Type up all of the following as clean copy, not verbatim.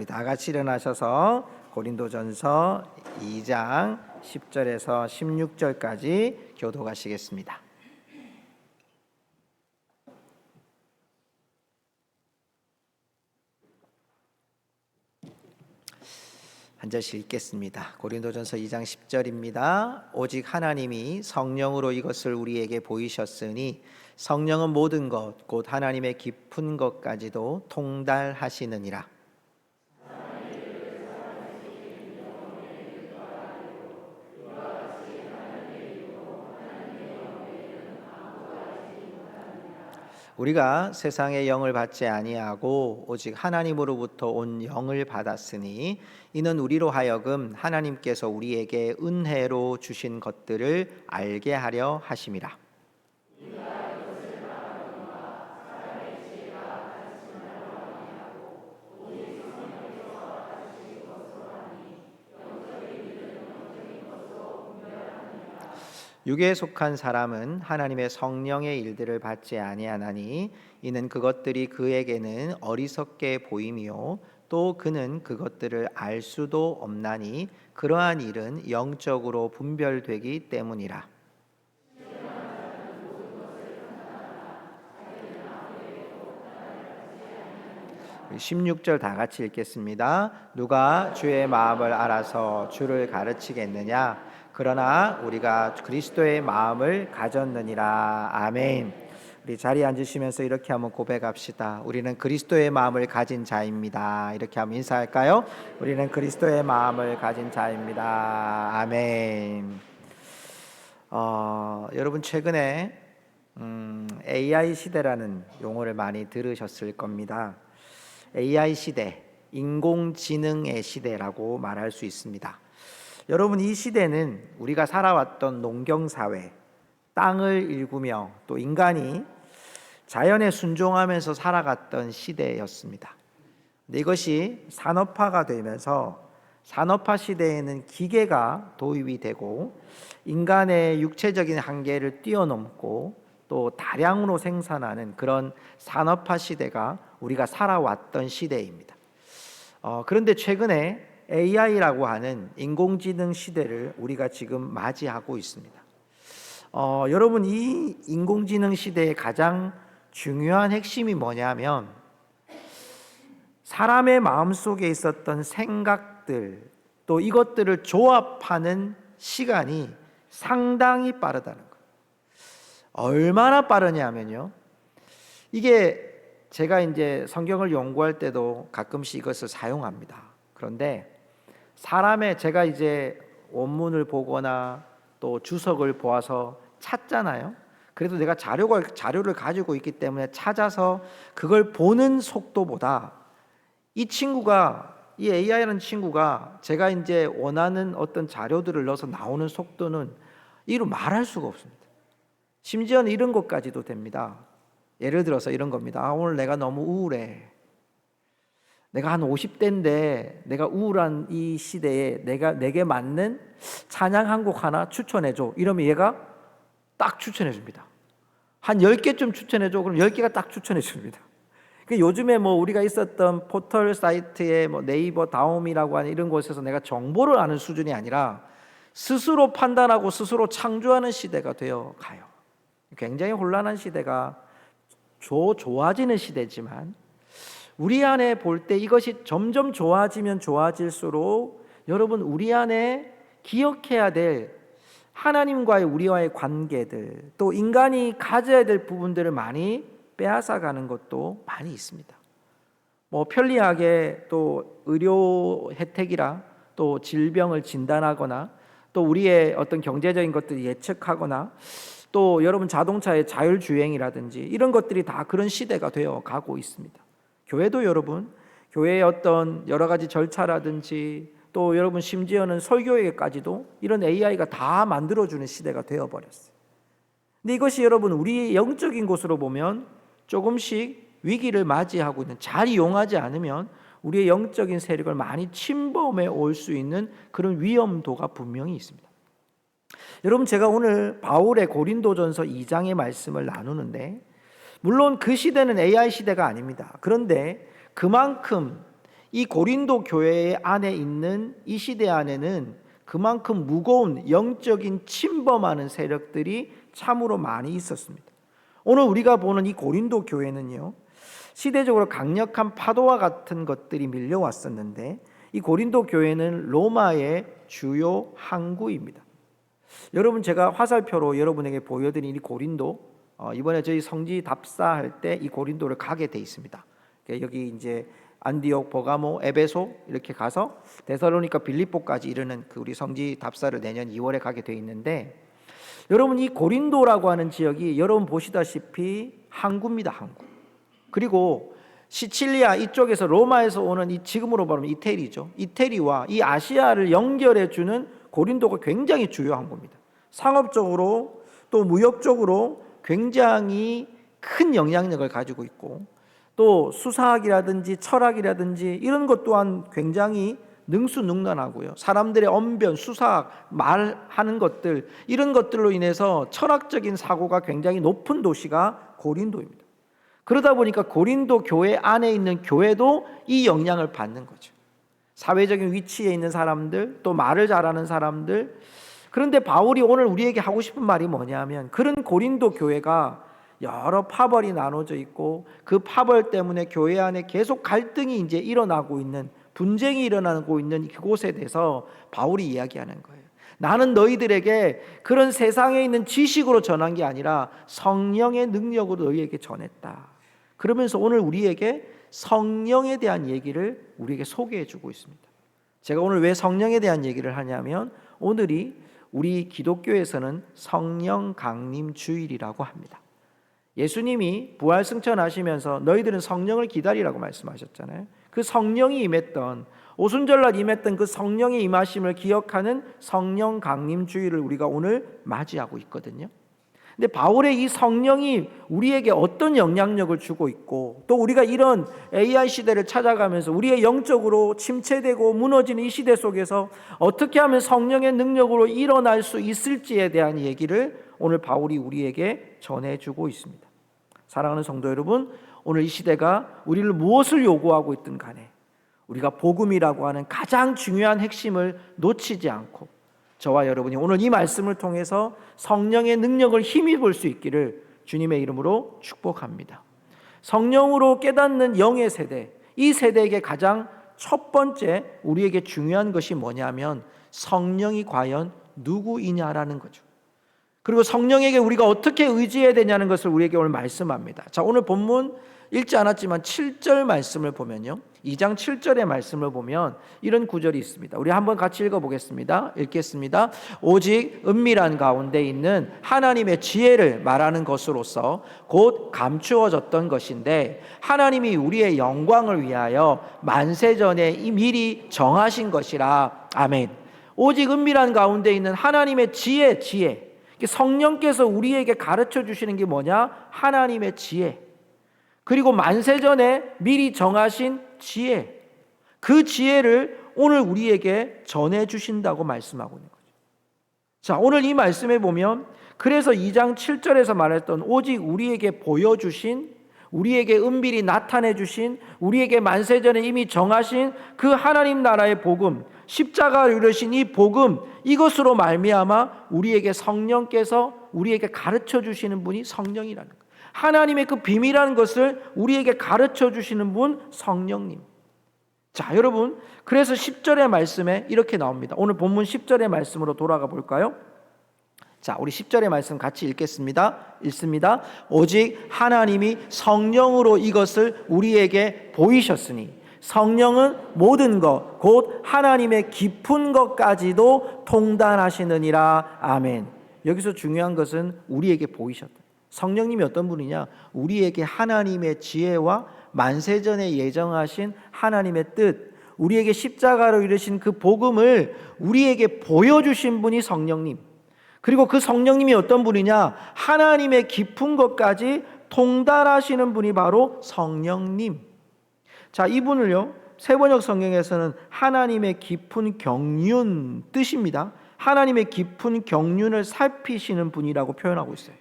다 같이 일어나셔서 고린도전서 2장 10절에서 16절까지 교독하시겠습니다. 한 절씩 읽겠습니다. 고린도전서 2장 10절입니다. 오직 하나님이 성령으로 이것을 우리에게 보이셨으니 성령은 모든 것 곧 하나님의 깊은 것까지도 통달하시느니라. 우리가 세상의 영을 받지 아니하고 오직 하나님으로부터 온 영을 받았으니 이는 우리로 하여금 하나님께서 우리에게 은혜로 주신 것들을 알게 하려 하심이라. 육에 속한 사람은 하나님의 성령의 일들을 받지 아니하나니 이는 그것들이 그에게는 어리석게 보임이요 또 그는 그것들을 알 수도 없나니 그러한 일은 영적으로 분별되기 때문이라. 16절 다 같이 읽겠습니다. 누가 주의 마음을 알아서 주를 가르치겠느냐? 그러나 우리가 그리스도의 마음을 가졌느니라. 아멘. 우리 자리에 앉으시면서 이렇게 한번 고백합시다. 우리는 그리스도의 마음을 가진 자입니다. 이렇게 한번 인사할까요? 우리는 그리스도의 마음을 가진 자입니다. 아멘. 여러분 최근에 AI 시대라는 용어를 많이 들으셨을 겁니다. AI 시대, 인공지능의 시대라고 말할 수 있습니다. 여러분, 이 시대는 우리가 살아왔던 농경사회, 땅을 일구며 또 인간이 자연에 순종하면서 살아갔던 시대였습니다. 근데 이것이 산업화가 되면서 산업화 시대에는 기계가 도입이 되고 인간의 육체적인 한계를 뛰어넘고 또 다량으로 생산하는 그런 산업화 시대가 우리가 살아왔던 시대입니다. 그런데 최근에 AI라고 하는 인공지능 시대를 우리가 지금 맞이하고 있습니다. 여러분, 이 인공지능 시대의 가장 중요한 핵심이 뭐냐면 사람의 마음속에 있었던 생각들 또 이것들을 조합하는 시간이 상당히 빠르다는 거예요. 얼마나 빠르냐면요, 이게 제가 이제 성경을 연구할 때도 가끔씩 이것을 사용합니다. 그런데 제가 이제 원문을 보거나 또 주석을 보아서 찾잖아요. 그래도 내가 자료를 가지고 있기 때문에 찾아서 그걸 보는 속도보다 이 AI라는 친구가 제가 이제 원하는 어떤 자료들을 넣어서 나오는 속도는 이루 말할 수가 없습니다. 심지어는 이런 것까지도 됩니다. 예를 들어서 이런 겁니다. 오늘 내가 너무 우울해. 내가 한 50대인데 내가 우울한 이 시대에 내게 맞는 찬양 한 곡 하나 추천해줘. 이러면 얘가 딱 추천해줍니다. 한 10개쯤 추천해줘. 그럼 10개가 딱 추천해줍니다. 요즘에 우리가 있었던 포털 사이트에 네이버, 다음이라고 하는 이런 곳에서 내가 정보를 아는 수준이 아니라 스스로 판단하고 스스로 창조하는 시대가 되어 가요. 굉장히 혼란한 시대가 좋아지는 시대지만 우리 안에 볼 때 이것이 점점 좋아지면 좋아질수록 여러분 우리 안에 기억해야 될 하나님과의 우리와의 관계들 또 인간이 가져야 될 부분들을 많이 빼앗아가는 것도 많이 있습니다. 편리하게 또 의료 혜택이라 또 질병을 진단하거나 또 우리의 어떤 경제적인 것들을 예측하거나 또 여러분 자동차의 자율주행이라든지 이런 것들이 다 그런 시대가 되어 가고 있습니다. 교회도 여러분 교회의 어떤 여러 가지 절차라든지 또 여러분 심지어는 설교에까지도 이런 AI가 다 만들어주는 시대가 되어버렸어요. 근데 이것이 여러분 우리 영적인 곳으로 보면 조금씩 위기를 맞이하고 있는, 잘 이용하지 않으면 우리의 영적인 세력을 많이 침범해 올 수 있는 그런 위험도가 분명히 있습니다. 여러분 제가 오늘 바울의 고린도전서 2장의 말씀을 나누는데 물론 그 시대는 AI 시대가 아닙니다. 그런데 그만큼 이 고린도 교회 안에 있는 이 시대 안에는 그만큼 무거운 영적인 침범하는 세력들이 참으로 많이 있었습니다. 오늘 우리가 보는 이 고린도 교회는요, 시대적으로 강력한 파도와 같은 것들이 밀려왔었는데, 이 고린도 교회는 로마의 주요 항구입니다. 여러분, 제가 화살표로 여러분에게 보여드린 이 고린도, 이번에 저희 성지 답사할 때 이 고린도를 가게 돼 있습니다. 여기 이제 안디옥, 버가모, 에베소 이렇게 가서 데살로니가, 빌립보까지 이르는 그 우리 성지 답사를 내년 2월에 가게 돼 있는데, 여러분, 이 고린도라고 하는 지역이 여러분 보시다시피 항구입니다. 항구. 그리고 시칠리아 이쪽에서 로마에서 오는 이 지금으로 말하면 이태리죠. 이태리와 이 아시아를 연결해 주는 고린도가 굉장히 주요한 겁니다. 상업적으로 또 무역적으로 굉장히 큰 영향력을 가지고 있고, 또 수사학이라든지 철학이라든지 이런 것 또한 굉장히 능수능란하고요. 사람들의 언변, 수사학, 말하는 것들, 이런 것들로 인해서 철학적인 사고가 굉장히 높은 도시가 고린도입니다. 그러다 보니까 고린도 교회 안에 있는 교회도 이 영향을 받는 거죠. 사회적인 위치에 있는 사람들, 또 말을 잘하는 사람들. 그런데 바울이 오늘 우리에게 하고 싶은 말이 뭐냐면, 그런 고린도 교회가 여러 파벌이 나눠져 있고, 그 파벌 때문에 교회 안에 계속 갈등이 이제 일어나고 있는, 분쟁이 일어나고 있는 그곳에 대해서 바울이 이야기하는 거예요. 나는 너희들에게 그런 세상에 있는 지식으로 전한 게 아니라 성령의 능력으로 너희에게 전했다. 그러면서 오늘 우리에게 성령에 대한 얘기를 우리에게 소개해 주고 있습니다. 제가 오늘 왜 성령에 대한 얘기를 하냐면, 오늘이 우리 기독교에서는 성령 강림 주일이라고 합니다. 예수님이 부활 승천하시면서 너희들은 성령을 기다리라고 말씀하셨잖아요. 그 성령이 임했던, 오순절날 임했던 그 성령의 임하심을 기억하는 성령 강림 주일을 우리가 오늘 맞이하고 있거든요. 근데 바울의 이 성령이 우리에게 어떤 영향력을 주고 있고, 또 우리가 이런 AI 시대를 찾아가면서 우리의 영적으로 침체되고 무너지는 이 시대 속에서 어떻게 하면 성령의 능력으로 일어날 수 있을지에 대한 얘기를 오늘 바울이 우리에게 전해주고 있습니다. 사랑하는 성도 여러분, 오늘 이 시대가 우리를 무엇을 요구하고 있든 간에 우리가 복음이라고 하는 가장 중요한 핵심을 놓치지 않고, 저와 여러분이 오늘 이 말씀을 통해서 성령의 능력을 힘입을 수 있기를 주님의 이름으로 축복합니다. 성령으로 깨닫는 영의 세대, 이 세대에게 가장 첫 번째 우리에게 중요한 것이 뭐냐면 성령이 과연 누구이냐라는 거죠. 그리고 성령에게 우리가 어떻게 의지해야 되냐는 것을 우리에게 오늘 말씀합니다. 자, 오늘 본문 읽지 않았지만 7절 말씀을 보면요, 2장 7절의 말씀을 보면 이런 구절이 있습니다. 우리 한번 같이 읽어보겠습니다. 읽겠습니다. 오직 은밀한 가운데 있는 하나님의 지혜를 말하는 것으로서 곧 감추어졌던 것인데, 하나님이 우리의 영광을 위하여 만세전에 미리 정하신 것이라. 아멘. 오직 은밀한 가운데 있는 하나님의 지혜. 성령께서 우리에게 가르쳐 주시는 게 뭐냐? 하나님의 지혜. 그리고 만세전에 미리 정하신 지혜, 그 지혜를 오늘 우리에게 전해주신다고 말씀하고 있는 거죠. 자, 오늘 이 말씀에 보면, 그래서 2장 7절에서 말했던 오직 우리에게 보여주신, 우리에게 은밀히 나타내 주신, 우리에게 만세전에 이미 정하신 그 하나님 나라의 복음, 십자가를 이루신 이 복음, 이것으로 말미암아 우리에게 성령께서 우리에게 가르쳐 주시는 분이 성령이라는 거예요. 하나님의 그 비밀이라는 것을 우리에게 가르쳐 주시는 분, 성령님. 자, 여러분, 그래서 10절의 말씀에 이렇게 나옵니다. 오늘 본문 10절의 말씀으로 돌아가 볼까요? 자, 우리 10절의 말씀 같이 읽겠습니다. 읽습니다. 오직 하나님이 성령으로 이것을 우리에게 보이셨으니 성령은 모든 것, 곧 하나님의 깊은 것까지도 통달하시느니라. 아멘. 여기서 중요한 것은 우리에게 보이셨다. 성령님이 어떤 분이냐? 우리에게 하나님의 지혜와 만세전에 예정하신 하나님의 뜻, 우리에게 십자가로 이루신 그 복음을 우리에게 보여주신 분이 성령님. 그리고 그 성령님이 어떤 분이냐? 하나님의 깊은 것까지 통달하시는 분이 바로 성령님. 자, 이분을요, 세번역 성경에서는 하나님의 깊은 경륜 뜻입니다. 하나님의 깊은 경륜을 살피시는 분이라고 표현하고 있어요.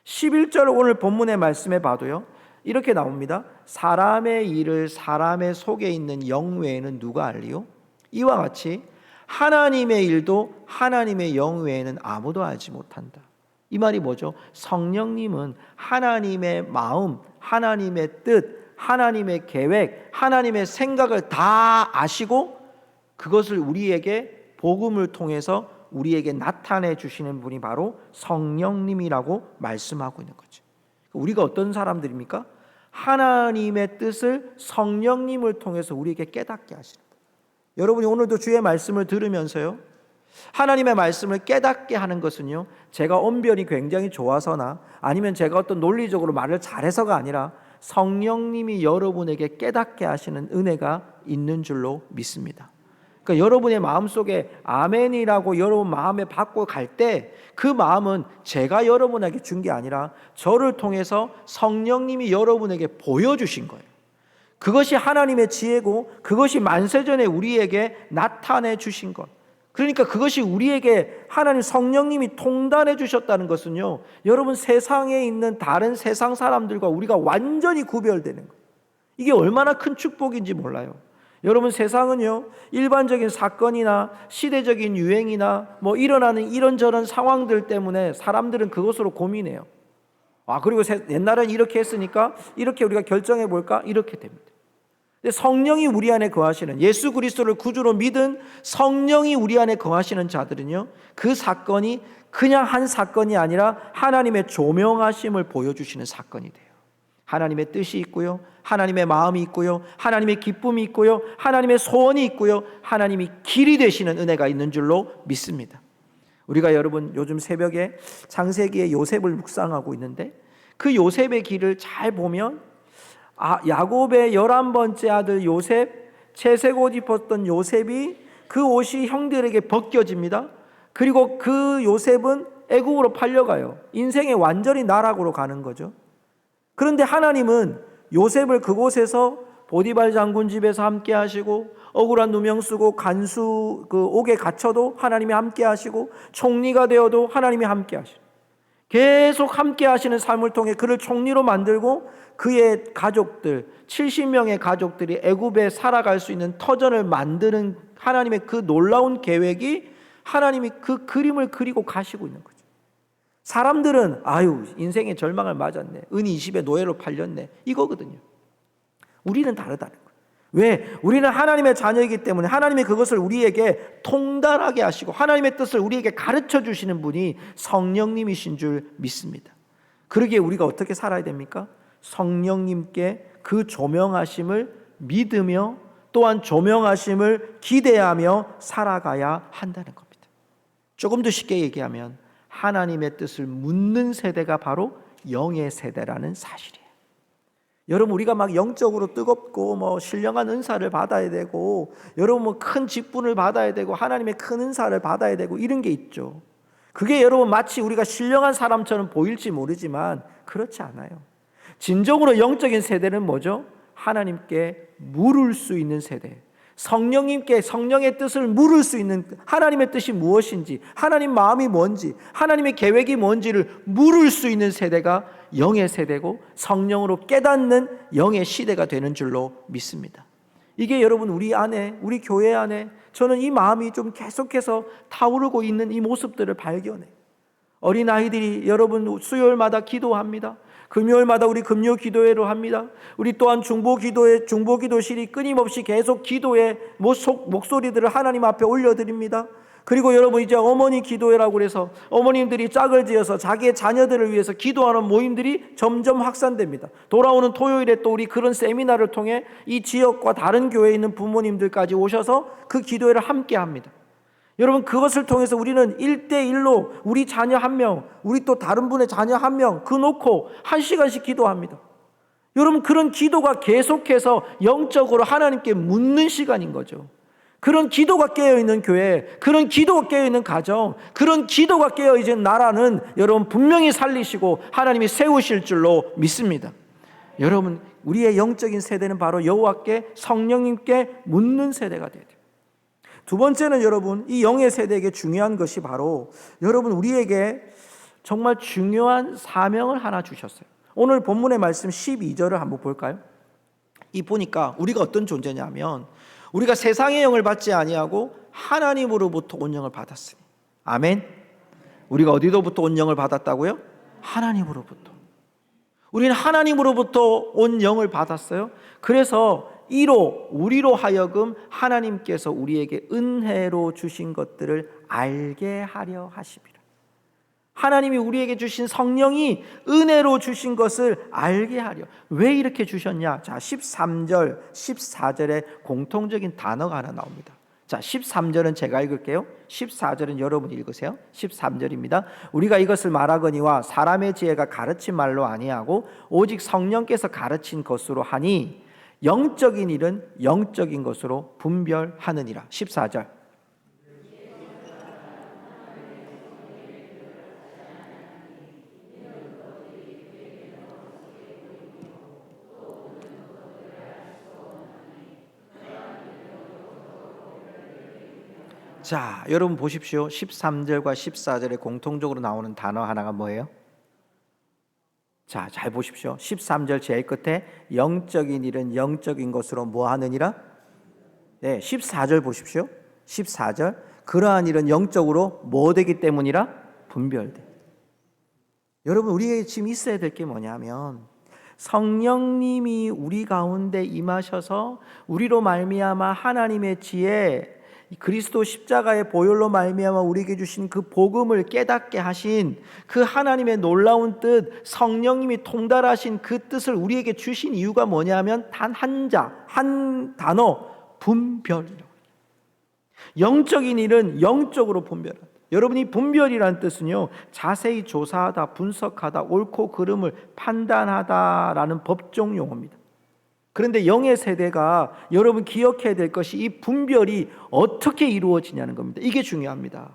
11절 오늘 본문의 말씀에 봐도요, 이렇게 나옵니다. 사람의 일을 사람의 속에 있는 영 외에는 누가 알리요? 이와 같이 하나님의 일도 하나님의 영 외에는 아무도 알지 못한다. 이 말이 뭐죠? 성령님은 하나님의 마음, 하나님의 뜻, 하나님의 계획, 하나님의 생각을 다 아시고 그것을 우리에게 복음을 통해서 우리에게 나타내 주시는 분이 바로 성령님이라고 말씀하고 있는 거죠. 우리가 어떤 사람들입니까? 하나님의 뜻을 성령님을 통해서 우리에게 깨닫게 하시는 거예요. 여러분이 오늘도 주의 말씀을 들으면서요, 하나님의 말씀을 깨닫게 하는 것은요, 제가 언변이 굉장히 좋아서나 아니면 제가 어떤 논리적으로 말을 잘해서가 아니라 성령님이 여러분에게 깨닫게 하시는 은혜가 있는 줄로 믿습니다. 그러니까 여러분의 마음속에 아멘이라고 여러분 마음에 받고 갈 때 그 마음은 제가 여러분에게 준 게 아니라 저를 통해서 성령님이 여러분에게 보여주신 거예요. 그것이 하나님의 지혜고 그것이 만세전에 우리에게 나타내 주신 것. 그러니까 그것이 우리에게 하나님 성령님이 통달해 주셨다는 것은요, 여러분 세상에 있는 다른 세상 사람들과 우리가 완전히 구별되는 거예요. 이게 얼마나 큰 축복인지 몰라요. 여러분 세상은요, 일반적인 사건이나 시대적인 유행이나 일어나는 이런저런 상황들 때문에 사람들은 그것으로 고민해요. 그리고 옛날엔 이렇게 했으니까 이렇게 우리가 결정해 볼까? 이렇게 됩니다. 근데 성령이 우리 안에 거하시는, 예수 그리스도를 구주로 믿은 성령이 우리 안에 거하시는 자들은요, 그 사건이 그냥 한 사건이 아니라 하나님의 조명하심을 보여주시는 사건이 돼요. 하나님의 뜻이 있고요, 하나님의 마음이 있고요, 하나님의 기쁨이 있고요, 하나님의 소원이 있고요, 하나님이 길이 되시는 은혜가 있는 줄로 믿습니다. 우리가 여러분 요즘 새벽에 창세기의 요셉을 묵상하고 있는데 그 요셉의 길을 잘 보면 야곱의 11번째 아들 요셉, 채색 옷 입었던 요셉이 그 옷이 형들에게 벗겨집니다. 그리고 그 요셉은 애국으로 팔려가요. 인생의 완전히 나락으로 가는 거죠. 그런데 하나님은 요셉을 그곳에서 보디발 장군 집에서 함께 하시고 억울한 누명 쓰고 간수 옥에 갇혀도 하나님이 함께 하시고 총리가 되어도 하나님이 함께 하시고 계속 함께 하시는 삶을 통해 그를 총리로 만들고 그의 가족들 70명의 가족들이 애굽에 살아갈 수 있는 터전을 만드는 하나님의 그 놀라운 계획이 하나님이 그 그림을 그리고 가시고 있는 거죠. 사람들은 인생의 절망을 맞았네, 은이 20의 노예로 팔렸네, 이거거든요. 우리는 다르다는 거예요. 왜? 우리는 하나님의 자녀이기 때문에 하나님이 그것을 우리에게 통달하게 하시고 하나님의 뜻을 우리에게 가르쳐 주시는 분이 성령님이신 줄 믿습니다. 그러기에 우리가 어떻게 살아야 됩니까? 성령님께 그 조명하심을 믿으며 또한 조명하심을 기대하며 살아가야 한다는 겁니다. 조금 더 쉽게 얘기하면 하나님의 뜻을 묻는 세대가 바로 영의 세대라는 사실이에요. 여러분 우리가 막 영적으로 뜨겁고 신령한 은사를 받아야 되고 여러분 큰 직분을 받아야 되고 하나님의 큰 은사를 받아야 되고 이런 게 있죠. 그게 여러분 마치 우리가 신령한 사람처럼 보일지 모르지만 그렇지 않아요. 진정으로 영적인 세대는 뭐죠? 하나님께 물을 수 있는 세대, 성령님께 성령의 뜻을 물을 수 있는, 하나님의 뜻이 무엇인지, 하나님 마음이 뭔지, 하나님의 계획이 뭔지를 물을 수 있는 세대가 영의 세대고 성령으로 깨닫는 영의 시대가 되는 줄로 믿습니다. 이게 여러분 우리 안에, 우리 교회 안에 저는 이 마음이 좀 계속해서 타오르고 있는 이 모습들을 발견해. 어린아이들이 여러분 수요일마다 기도합니다. 금요일마다 우리 금요 기도회로 합니다. 우리 또한 중보 기도실이 끊임없이 계속 기도의 목소리들을 하나님 앞에 올려드립니다. 그리고 여러분 이제 어머니 기도회라고 그래서 어머님들이 짝을 지어서 자기의 자녀들을 위해서 기도하는 모임들이 점점 확산됩니다. 돌아오는 토요일에 또 우리 그런 세미나를 통해 이 지역과 다른 교회에 있는 부모님들까지 오셔서 그 기도회를 함께 합니다. 여러분 그것을 통해서 우리는 1대1로 우리 자녀 한 명, 우리 또 다른 분의 자녀 한 명 그 놓고 1시간씩 기도합니다. 여러분 그런 기도가 계속해서 영적으로 하나님께 묻는 시간인 거죠. 그런 기도가 깨어있는 교회, 그런 기도가 깨어있는 가정, 그런 기도가 깨어있는 나라는 여러분 분명히 살리시고 하나님이 세우실 줄로 믿습니다. 여러분 우리의 영적인 세대는 바로 여호와께 성령님께 묻는 세대가 돼야 돼요. 두 번째는 여러분 이 영의 세대에게 중요한 것이 바로 여러분 우리에게 정말 중요한 사명을 하나 주셨어요. 오늘 본문의 말씀 12절을 한번 볼까요? 이 보니까 우리가 어떤 존재냐면 우리가 세상의 영을 받지 아니하고 하나님으로부터 온 영을 받았으니. 아멘. 우리가 어디로부터 온 영을 받았다고요? 하나님으로부터. 우리는 하나님으로부터 온 영을 받았어요. 그래서 이로 우리로 하여금 하나님께서 우리에게 은혜로 주신 것들을 알게 하려 하심이라. 하나님이 우리에게 주신 성령이 은혜로 주신 것을 알게 하려. 왜 이렇게 주셨냐? 자, 13절, 14절에 공통적인 단어가 하나 나옵니다. 자, 13절은 제가 읽을게요. 14절은 여러분이 읽으세요. 13절입니다. 우리가 이것을 말하거니와 사람의 지혜가 가르친 말로 아니하고 오직 성령께서 가르친 것으로 하니 영적인 일은 영적인 것으로 분별하느니라. 14절. 자, 여러분 보십시오. 13절과 14절에 공통적으로 나오는 단어 하나가 뭐예요? 자, 잘 보십시오. 13절 제일 끝에 영적인 일은 영적인 것으로 뭐 하느니라? 네, 14절 보십시오. 14절 그러한 일은 영적으로 뭐 되기 때문이라? 분별돼. 여러분, 우리에게 지금 있어야 될 게 뭐냐면 성령님이 우리 가운데 임하셔서 우리로 말미암아 하나님의 지혜, 그리스도 십자가의 보혈로 말미암아 우리에게 주신 그 복음을 깨닫게 하신 그 하나님의 놀라운 뜻, 성령님이 통달하신 그 뜻을 우리에게 주신 이유가 뭐냐면 단 한 단어, 분별이라고. 영적인 일은 영적으로 분별한다. 여러분이 분별이라는 뜻은요, 자세히 조사하다, 분석하다, 옳고 그름을 판단하다라는 법정 용어입니다. 그런데 영의 세대가 여러분 기억해야 될 것이 이 분별이 어떻게 이루어지냐는 겁니다. 이게 중요합니다.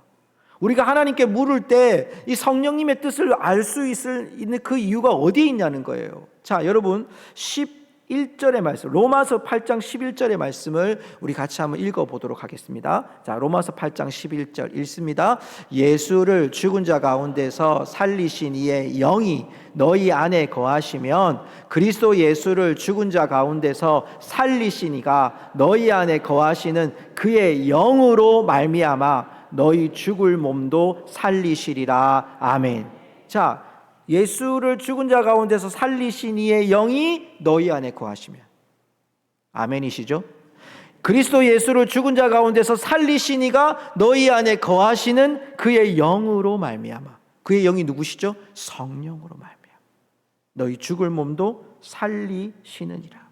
우리가 하나님께 물을 때 이 성령님의 뜻을 알 수 있는 그 이유가 어디에 있냐는 거예요. 자, 여러분 11절의 말씀, 로마서 8장 11절의 말씀을 우리 같이 한번 읽어보도록 하겠습니다. 자, 로마서 8장 11절 읽습니다. 예수를 죽은 자 가운데서 살리신 이의 영이 너희 안에 거하시면 그리스도 예수를 죽은 자 가운데서 살리신 이가 너희 안에 거하시는 그의 영으로 말미암아 너희 죽을 몸도 살리시리라. 아멘. 자, 예수를 죽은 자 가운데서 살리신 이의 영이 너희 안에 거하시면. 아멘이시죠? 그리스도 예수를 죽은 자 가운데서 살리신 이가 너희 안에 거하시는 그의 영으로 말미암아. 그의 영이 누구시죠? 성령으로 말미암아 너희 죽을 몸도 살리시느니라.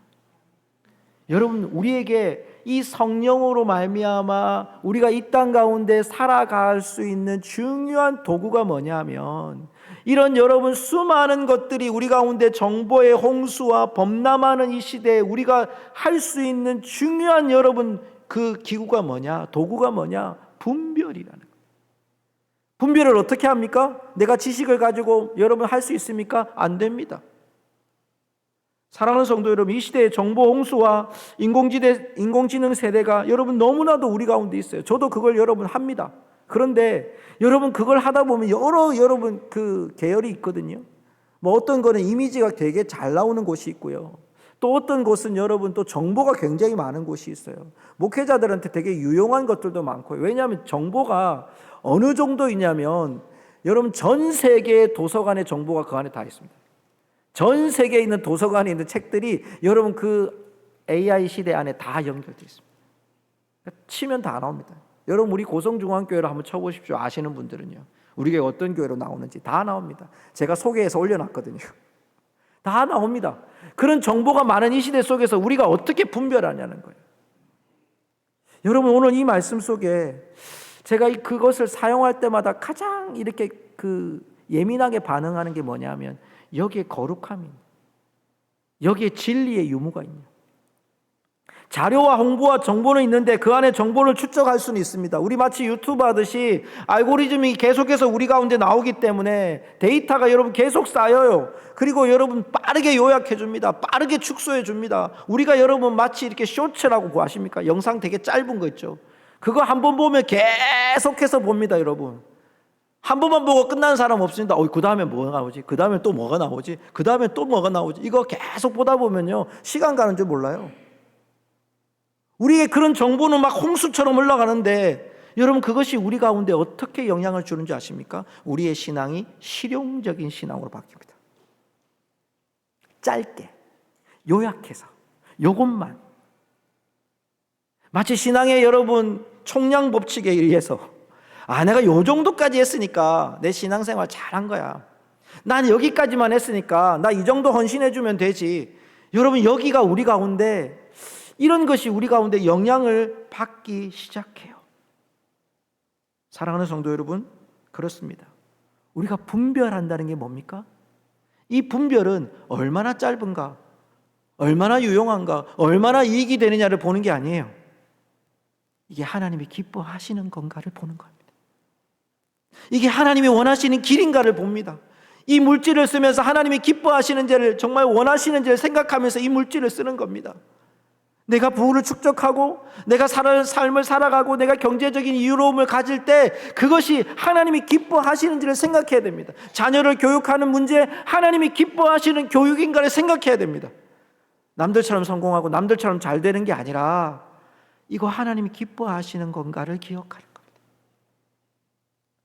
여러분, 우리에게 이 성령으로 말미암아 우리가 이 땅 가운데 살아갈 수 있는 중요한 도구가 뭐냐면 이런 여러분 수많은 것들이 우리 가운데 정보의 홍수와 범람하는 이 시대에 우리가 할 수 있는 중요한 여러분 그 기구가 뭐냐? 도구가 뭐냐? 분별이라는 거예요. 분별을 어떻게 합니까? 내가 지식을 가지고 여러분 할 수 있습니까? 안 됩니다. 사랑하는 성도 여러분, 이 시대의 정보 홍수와 인공지능 세대가 여러분 너무나도 우리 가운데 있어요. 저도 그걸 여러분 합니다. 그런데 여러분 그걸 하다 보면 여러분 그 계열이 있거든요. 뭐 어떤 거는 이미지가 되게 잘 나오는 곳이 있고요. 또 어떤 곳은 여러분 또 정보가 굉장히 많은 곳이 있어요. 목회자들한테 되게 유용한 것들도 많고요. 왜냐하면 정보가 어느 정도 있냐면 여러분 전 세계의 도서관의 정보가 그 안에 다 있습니다. 전 세계에 있는 도서관에 있는 책들이 여러분 그 AI 시대 안에 다 연결되어 있습니다. 치면 다 나옵니다. 여러분 우리 고성중앙교회를 한번 쳐보십시오. 아시는 분들은요. 우리 교회 어떤 교회로 나오는지 다 나옵니다. 제가 소개해서 올려놨거든요. 다 나옵니다. 그런 정보가 많은 이 시대 속에서 우리가 어떻게 분별하냐는 거예요. 여러분 오늘 이 말씀 속에 제가 그것을 사용할 때마다 가장 이렇게 예민하게 반응하는 게 뭐냐면 여기에 거룩함이 있냐, 여기에 진리의 유무가 있냐. 자료와 홍보와 정보는 있는데 그 안에 정보를 추적할 수는 있습니다. 우리 마치 유튜브 하듯이 알고리즘이 계속해서 우리 가운데 나오기 때문에 데이터가 여러분 계속 쌓여요. 그리고 여러분 빠르게 요약해 줍니다. 빠르게 축소해 줍니다. 우리가 여러분 마치 이렇게 쇼츠라고 아십니까? 영상 되게 짧은 거 있죠. 그거 한번 보면 계속해서 봅니다. 여러분 한 번만 보고 끝나는 사람 없습니다. 그 다음에 뭐가 나오지? 그 다음에 또 뭐가 나오지? 그 다음에 또 뭐가 나오지? 이거 계속 보다 보면요, 시간 가는 줄 몰라요. 우리의 그런 정보는 막 홍수처럼 흘러가는데, 여러분, 그것이 우리 가운데 어떻게 영향을 주는지 아십니까? 우리의 신앙이 실용적인 신앙으로 바뀝니다. 짧게, 요약해서, 요것만. 마치 신앙의 여러분 총량 법칙에 의해서 내가 요 정도까지 했으니까 내 신앙생활 잘한 거야. 난 여기까지만 했으니까 나 이 정도 헌신해주면 되지. 여러분, 여기가 우리 가운데, 이런 것이 우리 가운데 영향을 받기 시작해요. 사랑하는 성도 여러분, 그렇습니다. 우리가 분별한다는 게 뭡니까? 이 분별은 얼마나 짧은가, 얼마나 유용한가, 얼마나 이익이 되느냐를 보는 게 아니에요. 이게 하나님이 기뻐하시는 건가를 보는 겁니다. 이게 하나님이 원하시는 길인가를 봅니다. 이 물질을 쓰면서 하나님이 기뻐하시는지를, 정말 원하시는지를 생각하면서 이 물질을 쓰는 겁니다. 내가 부를 축적하고 내가 삶을 살아가고 내가 경제적인 이유로움을 가질 때 그것이 하나님이 기뻐하시는지를 생각해야 됩니다. 자녀를 교육하는 문제, 하나님이 기뻐하시는 교육인가를 생각해야 됩니다. 남들처럼 성공하고 남들처럼 잘 되는 게 아니라 이거 하나님이 기뻐하시는 건가를 기억하는 겁니다.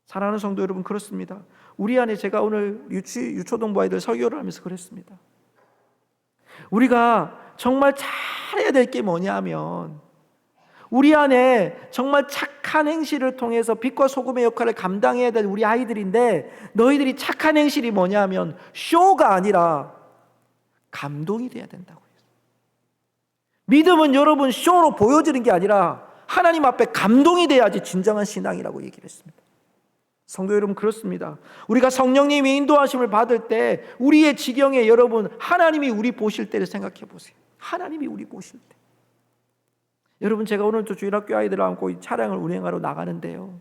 사랑하는 성도 여러분, 그렇습니다. 우리 안에, 제가 오늘 유초동부 아이들 설교를 하면서 그랬습니다. 우리가 정말 잘해야 될 게 뭐냐면, 우리 안에 정말 착한 행실을 통해서 빛과 소금의 역할을 감당해야 될 우리 아이들인데, 너희들이 착한 행실이 뭐냐면 쇼가 아니라 감동이 돼야 된다고 해요. 믿음은 여러분 쇼로 보여지는 게 아니라 하나님 앞에 감동이 돼야지 진정한 신앙이라고 얘기를 했습니다. 성도 여러분, 그렇습니다. 우리가 성령님의 인도하심을 받을 때 우리의 지경에, 여러분, 하나님이 우리 보실 때를 생각해 보세요. 하나님이 우리 보실 때. 여러분, 제가 오늘도 주일학교 아이들을 안고 이 차량을 운행하러 나가는데요,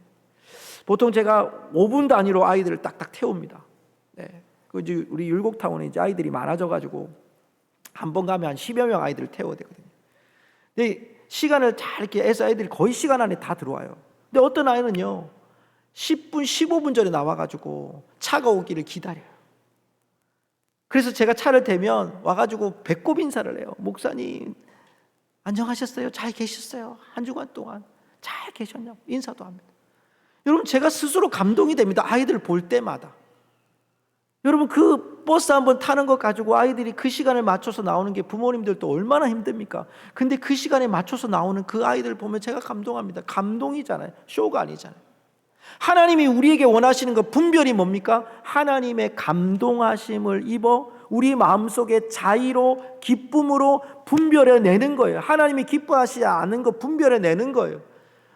보통 제가 5분 단위로 아이들을 딱딱 태웁니다. 네. 이제 우리 율곡타운에 이제 아이들이 많아져가지고 한 번 가면 한 10여 명 아이들을 태워야 되거든요. 근데 시간을 잘 이렇게 해서 아이들이 거의 시간 안에 다 들어와요. 근데 어떤 아이는요, 10분, 15분 전에 나와가지고 차가 오기를 기다려요. 그래서 제가 차를 대면 와가지고 배꼽 인사를 해요. 목사님, 안녕하셨어요? 잘 계셨어요? 한 주간 동안 잘 계셨냐고 인사도 합니다. 여러분, 제가 스스로 감동이 됩니다. 아이들을 볼 때마다. 여러분, 그 버스 한번 타는 것 가지고 아이들이 그 시간을 맞춰서 나오는 게 부모님들도 얼마나 힘듭니까? 근데 그 시간에 맞춰서 나오는 그 아이들을 보면 제가 감동합니다. 감동이잖아요. 쇼가 아니잖아요. 하나님이 우리에게 원하시는 것, 분별이 뭡니까? 하나님의 감동하심을 입어 우리 마음속에 자의로, 기쁨으로 분별해내는 거예요. 하나님이 기뻐하시지 않는 것 분별해내는 거예요.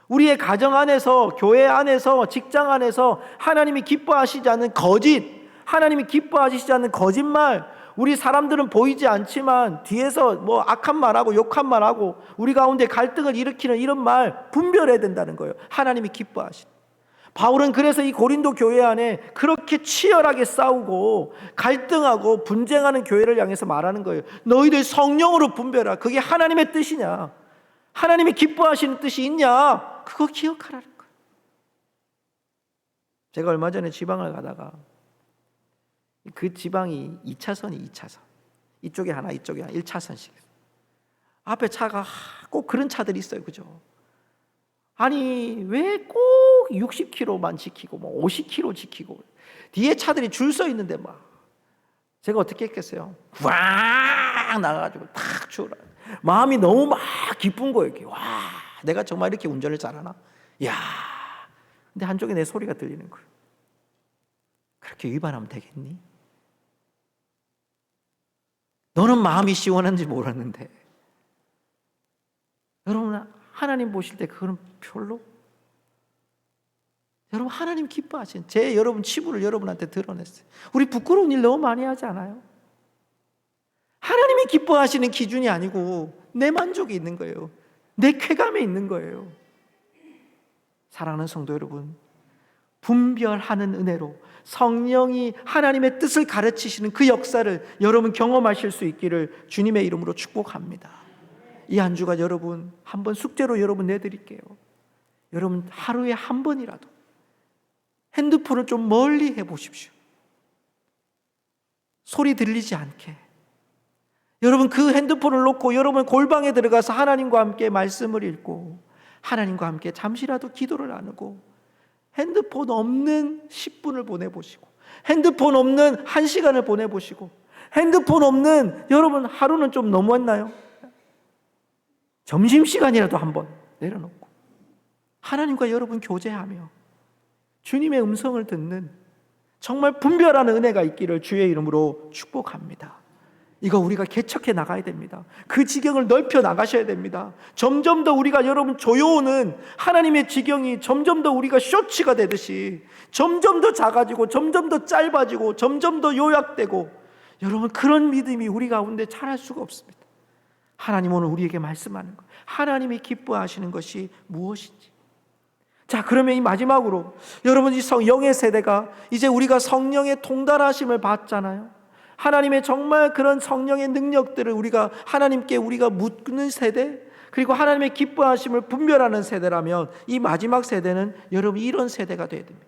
우리의 가정 안에서, 교회 안에서, 직장 안에서 하나님이 기뻐하시지 않는 거짓, 하나님이 기뻐하시지 않는 거짓말, 우리 사람들은 보이지 않지만 뒤에서 뭐 악한 말하고 욕한 말하고 우리 가운데 갈등을 일으키는 이런 말 분별해야 된다는 거예요. 하나님이 기뻐하시는. 바울은 그래서 이 고린도 교회 안에 그렇게 치열하게 싸우고 갈등하고 분쟁하는 교회를 향해서 말하는 거예요. 너희들 성령으로 분별하라. 그게 하나님의 뜻이냐? 하나님이 기뻐하시는 뜻이 있냐? 그거 기억하라는 거예요. 제가 얼마 전에 지방을 가다가 그 지방이 2차선이 2차선. 이쪽에 하나, 이쪽에 하나, 1차선씩. 앞에 차가 꼭 그런 차들이 있어요. 그죠? 아니, 왜 꼭 60km만 지키고 뭐 50km 지키고 뒤에 차들이 줄 서 있는데 막 제가 어떻게 했겠어요? 꽉 나가가지고 탁 주라. 마음이 너무 막 기쁜 거예요. 이렇게. 와, 내가 정말 이렇게 운전을 잘하나? 야, 근데 한쪽에 내 소리가 들리는 거예요. 그렇게 위반하면 되겠니? 너는 마음이 시원한지 몰랐는데. 여러분, 하나님 보실 때 그거는 별로. 여러분, 하나님 기뻐하신 여러분 치부를 여러분한테 드러냈어요. 우리 부끄러운 일 너무 많이 하지 않아요? 하나님이 기뻐하시는 기준이 아니고 내 만족이 있는 거예요. 내 쾌감에 있는 거예요. 사랑하는 성도 여러분, 분별하는 은혜로 성령이 하나님의 뜻을 가르치시는 그 역사를 여러분 경험하실 수 있기를 주님의 이름으로 축복합니다. 이 한 주가 여러분 한번 숙제로 여러분 내드릴게요. 여러분 하루에 한 번이라도 핸드폰을 좀 멀리 해보십시오. 소리 들리지 않게. 여러분 그 핸드폰을 놓고 여러분 골방에 들어가서 하나님과 함께 말씀을 읽고 하나님과 함께 잠시라도 기도를 나누고 핸드폰 없는 10분을 보내보시고 핸드폰 없는 1시간을 보내보시고 핸드폰 없는 여러분 하루는 좀 넘었나요? 점심시간이라도 한번 내려놓고 하나님과 여러분 교제하며 주님의 음성을 듣는 정말 분별하는 은혜가 있기를 주의 이름으로 축복합니다. 이거 우리가 개척해 나가야 됩니다. 그 지경을 넓혀 나가셔야 됩니다. 점점 더 우리가 여러분 조여오는 하나님의 지경이 점점 더 우리가 쇼츠가 되듯이 점점 더 작아지고 점점 더 짧아지고 점점 더 요약되고 여러분 그런 믿음이 우리 가운데 자랄 수가 없습니다. 하나님 오늘 우리에게 말씀하는 것, 하나님이 기뻐하시는 것이 무엇인지. 자, 그러면 이 마지막으로 여러분 이 영의 세대가 이제 우리가 성령의 통달하심을 받잖아요. 하나님의 정말 그런 성령의 능력들을 우리가 하나님께 우리가 묻는 세대, 그리고 하나님의 기뻐하심을 분별하는 세대라면 이 마지막 세대는 여러분 이런 세대가 되어야 됩니다.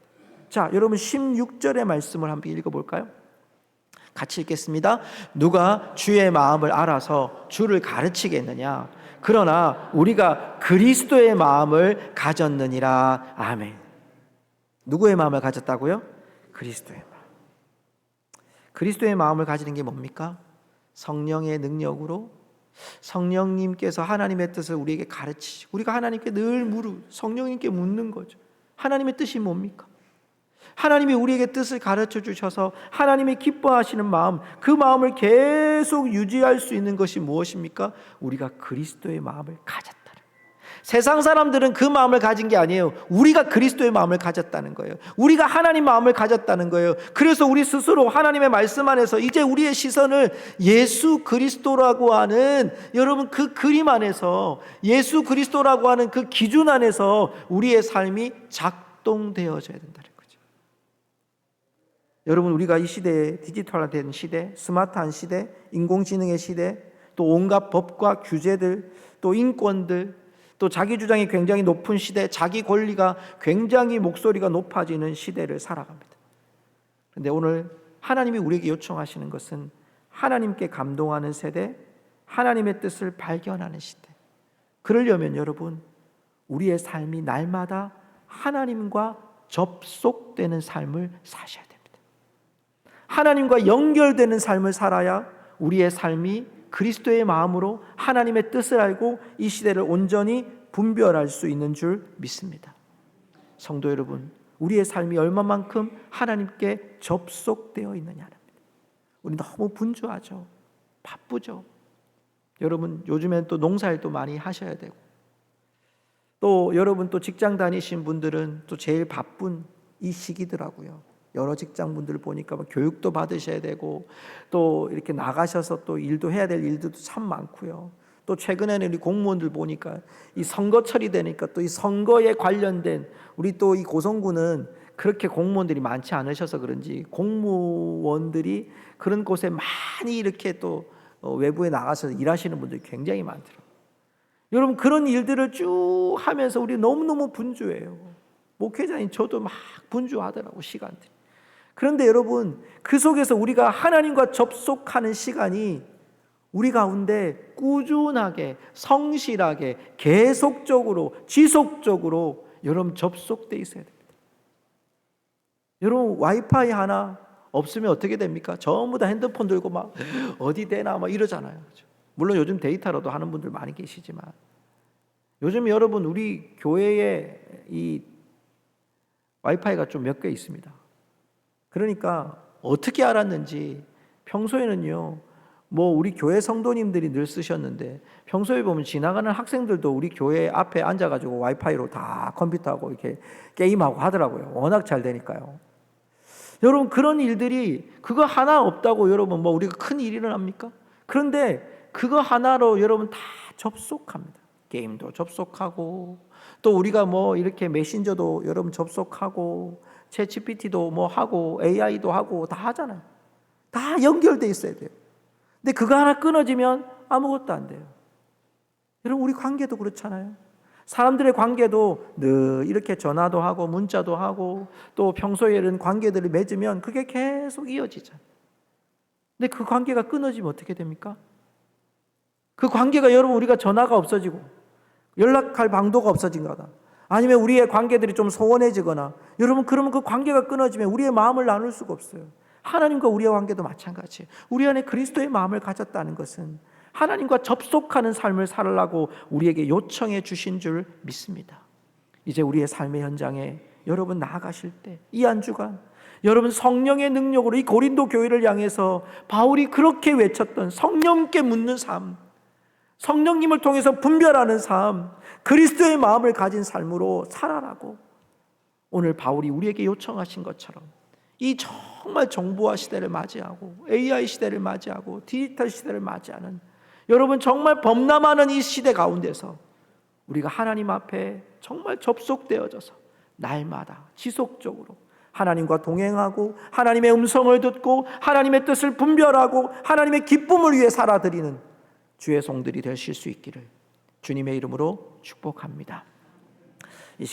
자, 여러분 16절의 말씀을 한번 읽어볼까요? 같이 읽겠습니다. 누가 주의 마음을 알아서 주를 가르치겠느냐? 그러나 우리가 그리스도의 마음을 가졌느니라. 아멘. 누구의 마음을 가졌다고요? 그리스도의 마음. 그리스도의 마음을 가지는 게 뭡니까? 성령의 능력으로 성령님께서 하나님의 뜻을 우리에게 가르치시고 우리가 하나님께 늘 성령님께 묻는 거죠. 하나님의 뜻이 뭡니까? 하나님이 우리에게 뜻을 가르쳐 주셔서 하나님이 기뻐하시는 마음, 그 마음을 계속 유지할 수 있는 것이 무엇입니까? 우리가 그리스도의 마음을 가졌다는 거예요. 세상 사람들은 그 마음을 가진 게 아니에요. 우리가 그리스도의 마음을 가졌다는 거예요. 우리가 하나님 마음을 가졌다는 거예요. 그래서 우리 스스로 하나님의 말씀 안에서 이제 우리의 시선을 예수 그리스도라고 하는 여러분 그 그림 안에서 예수 그리스도라고 하는 그 기준 안에서 우리의 삶이 작동되어져야 된다는 거예요. 여러분 우리가 이 시대에 디지털화된 시대, 스마트한 시대, 인공지능의 시대, 또 온갖 법과 규제들, 또 인권들, 또 자기 주장이 굉장히 높은 시대, 자기 권리가 굉장히 목소리가 높아지는 시대를 살아갑니다. 그런데 오늘 하나님이 우리에게 요청하시는 것은 하나님께 감동하는 세대, 하나님의 뜻을 발견하는 시대. 그러려면 여러분 우리의 삶이 날마다 하나님과 접속되는 삶을 사셔야 됩니다. 하나님과 연결되는 삶을 살아야 우리의 삶이 그리스도의 마음으로 하나님의 뜻을 알고 이 시대를 온전히 분별할 수 있는 줄 믿습니다. 성도 여러분, 우리의 삶이 얼마만큼 하나님께 접속되어 있느냐입니다. 우리 너무 분주하죠. 바쁘죠. 여러분 요즘엔 또 농사일도 많이 하셔야 되고 또 여러분 또 직장 다니신 분들은 또 제일 바쁜 이 시기더라고요. 여러 직장분들 보니까 교육도 받으셔야 되고 또 이렇게 나가셔서 또 일도 해야 될 일들도 참 많고요. 또 최근에는 우리 공무원들 보니까 이 선거철이 되니까 또 이 선거에 관련된 우리 또 이 고성군은 그렇게 공무원들이 많지 않으셔서 그런지 공무원들이 그런 곳에 많이 이렇게 또 외부에 나가서 일하시는 분들이 굉장히 많더라고요. 여러분 그런 일들을 쭉 하면서 우리 너무너무 분주해요. 목회자인 저도 막 분주하더라고 시간들이. 그런데 여러분 그 속에서 우리가 하나님과 접속하는 시간이 우리 가운데 꾸준하게 성실하게 계속적으로 지속적으로 여러분 접속돼 있어야 됩니다. 여러분 와이파이 하나 없으면 어떻게 됩니까? 전부 다 핸드폰 들고 막 어디 되나 막 이러잖아요. 물론 요즘 데이터로도 하는 분들 많이 계시지만 요즘 여러분 우리 교회에 이 와이파이가 좀 몇 개 있습니다. 그러니까 어떻게 알았는지 평소에는요 뭐 우리 교회 성도님들이 늘 쓰셨는데 평소에 보면 지나가는 학생들도 우리 교회 앞에 앉아가지고 와이파이로 다 컴퓨터하고 이렇게 게임하고 하더라고요. 워낙 잘 되니까요. 여러분 그런 일들이 그거 하나 없다고 여러분 뭐 우리가 큰 일을 합니까? 그런데 그거 하나로 여러분 다 접속합니다. 게임도 접속하고 또 우리가 뭐 이렇게 메신저도 여러분 접속하고 챗 GPT도 뭐 하고 AI도 하고 다 하잖아요. 다 연결돼 있어야 돼요. 근데 그거 하나 끊어지면 아무것도 안 돼요. 여러분 우리 관계도 그렇잖아요. 사람들의 관계도 늘 이렇게 전화도 하고 문자도 하고 또 평소에 이런 관계들을 맺으면 그게 계속 이어지잖아요. 근데 그 관계가 끊어지면 어떻게 됩니까? 그 관계가 여러분 우리가 전화가 없어지고 연락할 방도가 없어진 거다. 아니면 우리의 관계들이 좀 소원해지거나 여러분 그러면 그 관계가 끊어지면 우리의 마음을 나눌 수가 없어요. 하나님과 우리의 관계도 마찬가지예요. 우리 안에 그리스도의 마음을 가졌다는 것은 하나님과 접속하는 삶을 살라고 우리에게 요청해 주신 줄 믿습니다. 이제 우리의 삶의 현장에 여러분 나아가실 때 이 한 주간 여러분 성령의 능력으로 이 고린도 교회를 향해서 바울이 그렇게 외쳤던 성령께 묻는 삶, 성령님을 통해서 분별하는 삶, 그리스도의 마음을 가진 삶으로 살아라고 오늘 바울이 우리에게 요청하신 것처럼 이 정말 정보화 시대를 맞이하고 AI 시대를 맞이하고 디지털 시대를 맞이하는 여러분 정말 범람하는 이 시대 가운데서 우리가 하나님 앞에 정말 접속되어져서 날마다 지속적으로 하나님과 동행하고 하나님의 음성을 듣고 하나님의 뜻을 분별하고 하나님의 기쁨을 위해 살아드리는 주의 종들이 되실 수 있기를 주님의 이름으로 축복합니다.